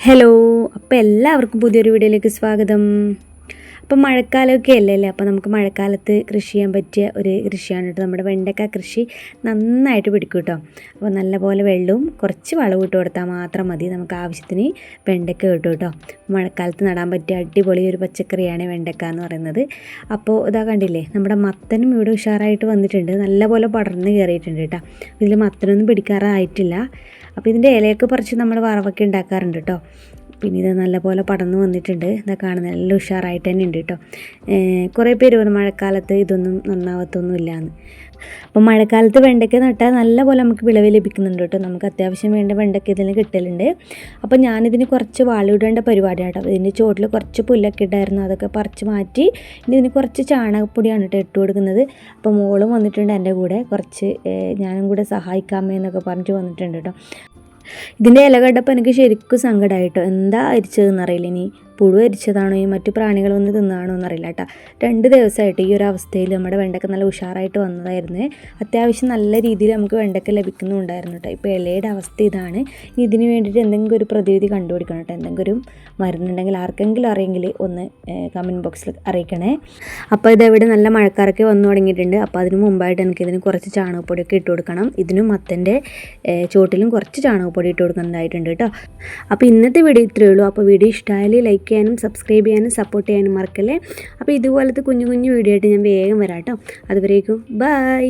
Hello, അപ്പോൾ എല്ലാവർക്കും പുതിയൊരു വീഡിയോയിലേക്ക് സ്വാഗതം. അപ്പോൾ മഴക്കാലമൊക്കെ അല്ലേ, അപ്പോൾ നമുക്ക് മഴക്കാലത്ത് കൃഷി ചെയ്യാൻ പറ്റിയ ഒരു കൃഷിയാണ് കേട്ടോ നമ്മുടെ വെണ്ടക്ക കൃഷി. നന്നായിട്ട് പിടിക്കും കേട്ടോ. അപ്പോൾ നല്ലപോലെ വെള്ളവും കുറച്ച് വളവും ഇട്ട് കൊടുത്താൽ മാത്രം മതി, നമുക്ക് ആവശ്യത്തിന് വെണ്ടക്ക കിട്ടും കേട്ടോ. മഴക്കാലത്ത് നടാൻ പറ്റിയ അടിപൊളി ഒരു പച്ചക്കറിയാണ് വെണ്ടക്ക എന്ന് പറയുന്നത്. അപ്പോൾ ഇതാ കണ്ടില്ലേ, നമ്മുടെ മത്തനും ഇവിടെ ഉഷാറായിട്ട് വന്നിട്ടുണ്ട്, നല്ലപോലെ പടർന്ന് കയറിയിട്ടുണ്ട് കേട്ടോ. ഇതിൽ മത്തനൊന്നും പിടിക്കാറായിട്ടില്ല. അപ്പോൾ ഇതിൻ്റെ ഇലയൊക്കെ പറിച്ച് നമ്മൾ വറവൊക്കെ ഉണ്ടാക്കാറുണ്ട് കേട്ടോ. പിന്നെ ഇത് നല്ലപോലെ പടർന്ന് വന്നിട്ടുണ്ട്, ഇതാ കാണുന്നത് നല്ല ഉഷാറായിട്ട് തന്നെ ഉണ്ട് കേട്ടോ. കുറേ പേര് പറഞ്ഞു മഴക്കാലത്ത് ഇതൊന്നും നന്നാവത്തൊന്നും ഇല്ലയെന്ന്. അപ്പോൾ മഴക്കാലത്ത് വെണ്ടയ്ക്ക നട്ടാൽ നല്ലപോലെ നമുക്ക് വിളവ് ലഭിക്കുന്നുണ്ട് കേട്ടോ. നമുക്ക് അത്യാവശ്യം വേണ്ട വെണ്ടയ്ക്ക ഇതിന് കിട്ടലുണ്ട്. അപ്പോൾ ഞാനിതിന് കുറച്ച് വളമിടേണ്ട പരിപാടിയാണ് കേട്ടോ. ഇതിൻ്റെ ചുവട്ടിൽ കുറച്ച് പുല്ലൊക്കെ ഇട്ടായിരുന്നു, അതൊക്കെ പറിച്ച് മാറ്റി ഇനി ഇതിന് കുറച്ച് ചാണകപ്പൊടിയാണ് കേട്ടോ ഇട്ട് കൊടുക്കുന്നത്. അപ്പോൾ മോളും വന്നിട്ടുണ്ട് എൻ്റെ കൂടെ, കുറച്ച് ഞാനും കൂടെ സഹായിക്കാമേ എന്നൊക്കെ പറഞ്ഞിട്ട് വന്നിട്ടുണ്ട് കേട്ടോ. ഇതിൻ്റെ ഇല കണ്ടപ്പോൾ എനിക്ക് ശരിക്കും സങ്കടമായിട്ടോ. എന്താ അരിച്ചതെന്നറിയില്ല, ഇനി പുഴു അരിച്ചതാണോ ഈ മറ്റു പ്രാണികൾ വന്ന് തിന്നാണോ എന്നറിയില്ല കേട്ടോ. 2 ദിവസമായിട്ട് ഈ ഒരു അവസ്ഥയിൽ നമ്മുടെ വെണ്ടക്ക നല്ല ഉഷാറായിട്ട് വന്നതായിരുന്നു. അത്യാവശ്യം നല്ല രീതിയിൽ നമുക്ക് വെണ്ടക്ക ലഭിക്കുന്നുണ്ടായിരുന്നു കേട്ടോ. ഇപ്പോൾ ഇലയുടെ അവസ്ഥ ഇതാണ്. ഇതിന് വേണ്ടിയിട്ട് എന്തെങ്കിലും ഒരു പ്രതിവിധി കണ്ടുപിടിക്കണം കേട്ടോ. എന്തെങ്കിലും ഒരു മരുന്നുണ്ടെങ്കിൽ ആർക്കെങ്കിലും അറിയെങ്കിൽ ഒന്ന് കമൻറ്റ് ബോക്സിൽ അറിയിക്കണേ. അപ്പോൾ ഇതെവിടെ നല്ല മഴക്കാരൊക്കെ വന്നു തുടങ്ങിയിട്ടുണ്ട്. അപ്പോൾ അതിന് മുമ്പായിട്ട് എനിക്കിതിന് കുറച്ച് ചാണകപ്പൊടിയൊക്കെ ഇട്ട് കൊടുക്കണം. ഇതിനും മത്തൻ്റെ ചോട്ടിലും കുറച്ച് ചാണകപ്പൊടി ഇട്ട് കൊടുക്കുന്നതായിട്ടുണ്ട് കേട്ടോ. അപ്പോൾ ഇന്നത്തെ വീഡിയോ ഇത്രയേ ഉള്ളൂ. അപ്പോൾ വീഡിയോ ഇഷ്ടമായാലും ലൈക്ക് ചെയ്യാനും സബ്സ്ക്രൈബ് ചെയ്യാനും സപ്പോർട്ട് ചെയ്യാനും മറക്കല്ലേ. അപ്പോൾ ഇതുപോലത്തെ കുഞ്ഞു കുഞ്ഞു വീഡിയോ ആയിട്ട് ഞാൻ വേഗം വരാം കേട്ടോ. അതുവരേക്കും ബൈ.